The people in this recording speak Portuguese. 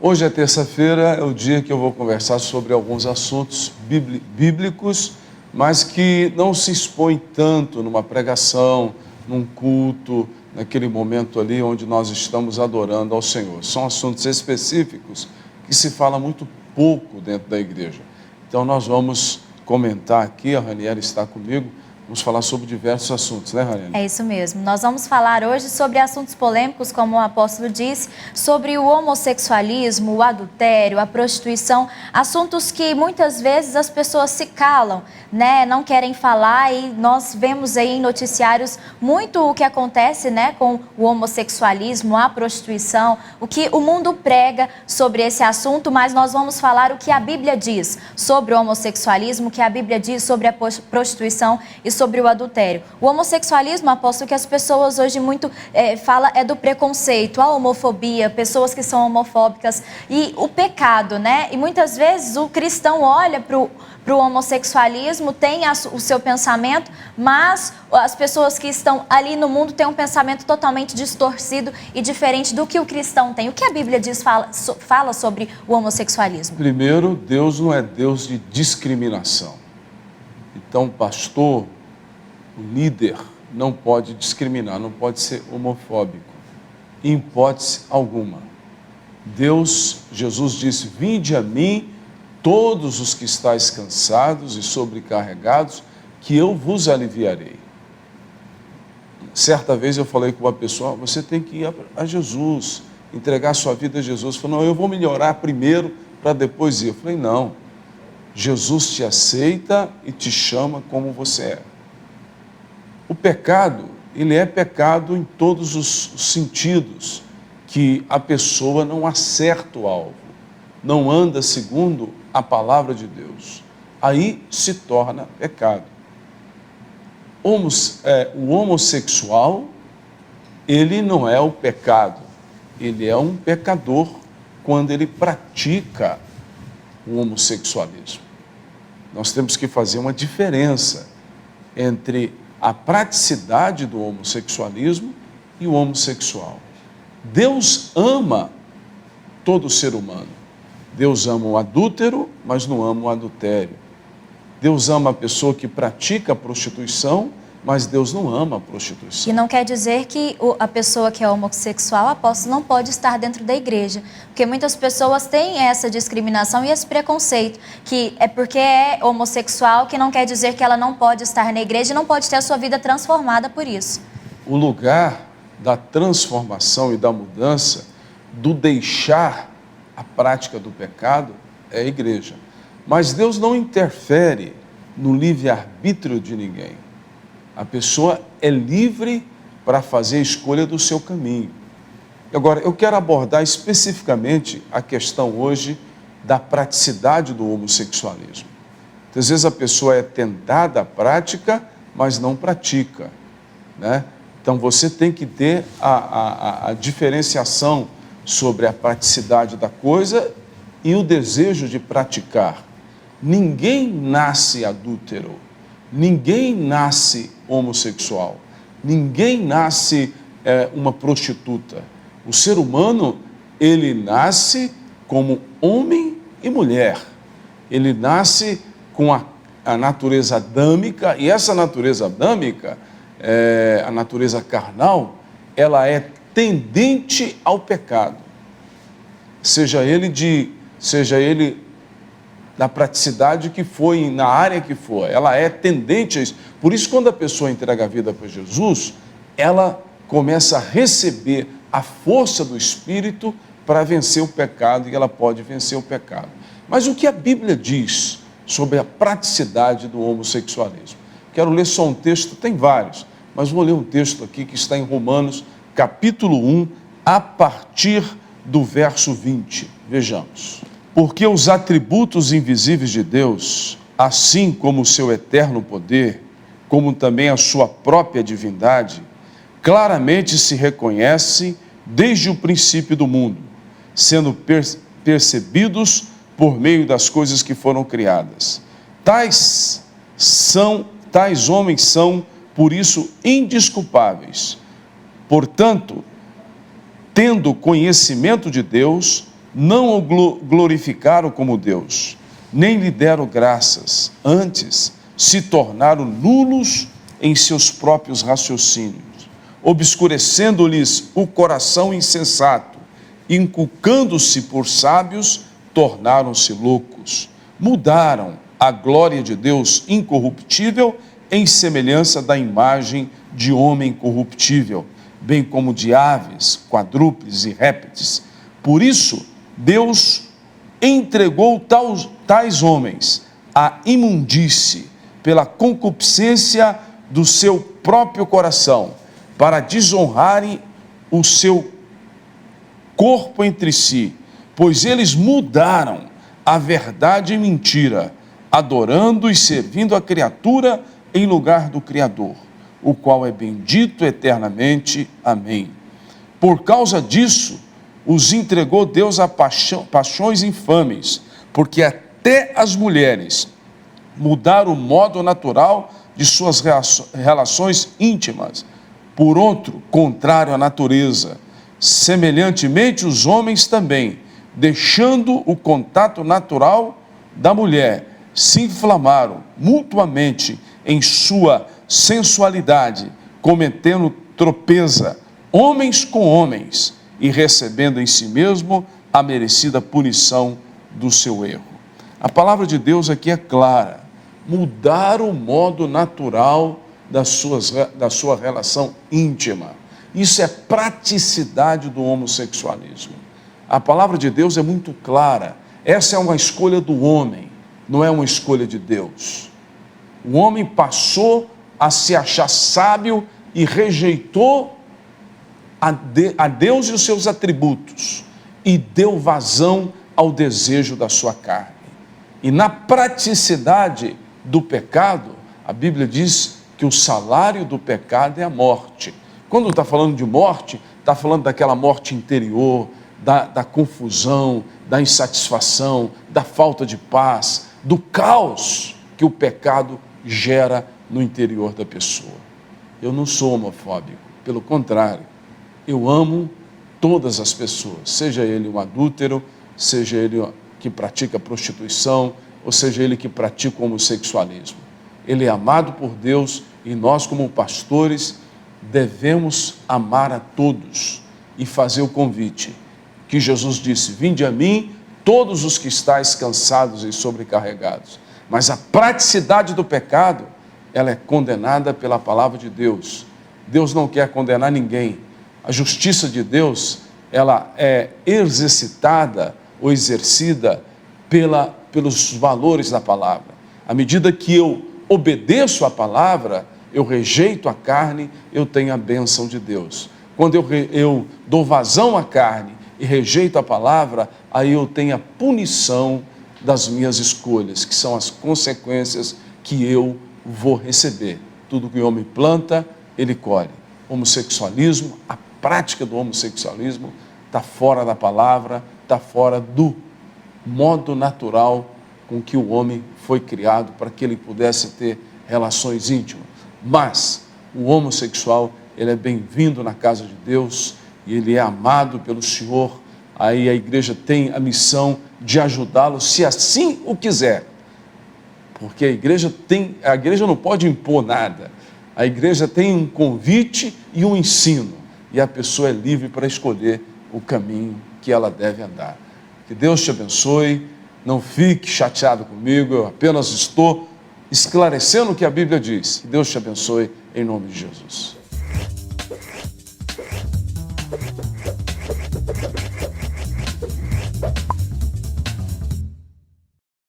Hoje é terça-feira, é o dia que eu vou conversar sobre alguns assuntos bíblicos, mas que não se expõem tanto numa pregação, num culto, naquele momento ali onde nós estamos adorando ao Senhor. São assuntos específicos que se fala muito pouco dentro da igreja. Então nós vamos comentar aqui, a Ranieri está comigo, vamos falar sobre diversos assuntos, né, Ranieri? É isso mesmo. Nós vamos falar hoje sobre assuntos polêmicos, como o apóstolo disse, sobre o homossexualismo, o adultério, a prostituição, assuntos que muitas vezes as pessoas se calam, né? Não querem falar, e nós vemos aí em noticiários muito o que acontece, né, com o homossexualismo, a prostituição, o que o mundo prega sobre esse assunto, mas nós vamos falar o que a Bíblia diz sobre o homossexualismo, o que a Bíblia diz sobre a prostituição e sobre o adultério. O homossexualismo, apóstolo, que as pessoas hoje muito falam é do preconceito, a homofobia, pessoas que são homofóbicas e o pecado, né? E muitas vezes o cristão olha para o homossexualismo, tem o seu pensamento, mas as pessoas que estão ali no mundo têm um pensamento totalmente distorcido e diferente do que o cristão tem. O que a Bíblia diz, fala sobre o homossexualismo? Primeiro, Deus não é Deus de discriminação. Então, o pastor, o líder, não pode discriminar, não pode ser homofóbico, em hipótese alguma. Jesus disse: vinde a mim todos os que estáis cansados e sobrecarregados, que eu vos aliviarei. Certa vez eu falei com uma pessoa: você tem que ir a Jesus, entregar sua vida a Jesus. Falou: não, eu vou melhorar primeiro para depois ir. Eu falei: não, Jesus te aceita e te chama como você é. O pecado, ele é pecado em todos os sentidos, que a pessoa não acerta o alvo, não anda segundo a palavra de Deus. Aí se torna pecado. O homossexual, ele não é o pecado, ele é um pecador quando ele pratica o homossexualismo. Nós temos que fazer uma diferença entre a praticidade do homossexualismo e o homossexual. Deus ama todo ser humano. Deus ama o adúltero, mas não ama o adultério. Deus ama a pessoa que pratica a prostituição, mas Deus não ama a prostituição. E não quer dizer que a pessoa que é homossexual, apóstolo, não pode estar dentro da igreja. Porque muitas pessoas têm essa discriminação e esse preconceito, que é porque é homossexual, que não quer dizer que ela não pode estar na igreja e não pode ter a sua vida transformada por isso. O lugar da transformação e da mudança, do deixar a prática do pecado, é a igreja. Mas Deus não interfere no livre-arbítrio de ninguém. A pessoa é livre para fazer a escolha do seu caminho. Agora, eu quero abordar especificamente a questão hoje da praticidade do homossexualismo. Às vezes a pessoa é tentada à prática, mas não pratica, né? Então você tem que ter a diferenciação sobre a praticidade da coisa e o desejo de praticar. Ninguém nasce adúltero, ninguém nasce homossexual, ninguém nasce uma prostituta. O ser humano, ele nasce como homem e mulher. Ele nasce com a natureza adâmica, e essa natureza adâmica, a natureza carnal, ela é tendente ao pecado. Seja ele na praticidade que foi, na área que for, ela é tendente a isso. Por isso, quando a pessoa entrega a vida para Jesus, ela começa a receber a força do Espírito para vencer o pecado, e ela pode vencer o pecado. Mas o que a Bíblia diz sobre a praticidade do homossexualismo? Quero ler só um texto, tem vários, mas vou ler um texto aqui que está em Romanos, capítulo 1, a partir do verso 20. Vejamos. Porque os atributos invisíveis de Deus, assim como o seu eterno poder, como também a sua própria divindade, claramente se reconhecem desde o princípio do mundo, sendo percebidos por meio das coisas que foram criadas. Tais homens são, por isso, indesculpáveis. Portanto, tendo conhecimento de Deus, não o glorificaram como Deus, nem lhe deram graças, antes se tornaram nulos em seus próprios raciocínios, obscurecendo-lhes o coração insensato, inculcando-se por sábios, tornaram-se loucos, mudaram a glória de Deus incorruptível em semelhança da imagem de homem corruptível, bem como de aves, quadrúpedes e répteis. Por isso, Deus entregou tais homens à imundície pela concupiscência do seu próprio coração, para desonrarem o seu corpo entre si, pois eles mudaram a verdade em mentira, adorando e servindo a criatura em lugar do Criador, o qual é bendito eternamente. Amém. Por causa disso, os entregou Deus a paixões infames, porque até as mulheres mudaram o modo natural de suas relações íntimas, por outro, contrário à natureza. Semelhantemente, os homens também, deixando o contato natural da mulher, se inflamaram mutuamente em sua sensualidade, cometendo tropeça, homens com homens, e recebendo em si mesmo a merecida punição do seu erro. A palavra de Deus aqui é clara: mudar o modo natural da sua relação íntima. Isso é praticidade do homossexualismo. A palavra de Deus é muito clara. Essa é uma escolha do homem, não é uma escolha de Deus. O homem passou a se achar sábio e rejeitou a Deus e os seus atributos e deu vazão ao desejo da sua carne. E na praticidade do pecado, a Bíblia diz que o salário do pecado é a morte. Quando está falando de morte, está falando daquela morte interior, da confusão, da insatisfação, da falta de paz, do caos que o pecado gera no interior da pessoa. Eu não sou homofóbico, pelo contrário, eu amo todas as pessoas, seja ele um adúltero, seja ele que pratica prostituição, ou seja ele que pratica o homossexualismo. Ele é amado por Deus e nós, como pastores, devemos amar a todos e fazer o convite que Jesus disse: vinde a mim todos os que estáis cansados e sobrecarregados. Mas a praticidade do pecado, ela é condenada pela palavra de Deus. Deus não quer condenar ninguém. A justiça de Deus, ela é exercitada ou exercida pelos valores da palavra. À medida que eu obedeço à palavra, eu rejeito a carne, eu tenho a bênção de Deus. Quando eu dou vazão à carne e rejeito a palavra, aí eu tenho a punição das minhas escolhas, que são as consequências que eu vou receber. Tudo que o homem planta, ele colhe. Homossexualismo, a prática do homossexualismo está fora da palavra, está fora do modo natural com que o homem foi criado para que ele pudesse ter relações íntimas. Mas o homossexual, ele é bem-vindo na casa de Deus e ele é amado pelo Senhor. Aí a igreja tem a missão de ajudá-lo, se assim o quiser. Porque a igreja não pode impor nada. A igreja tem um convite e um ensino. E a pessoa é livre para escolher o caminho que ela deve andar. Que Deus te abençoe. Não fique chateado comigo, eu apenas estou esclarecendo o que a Bíblia diz. Que Deus te abençoe em nome de Jesus.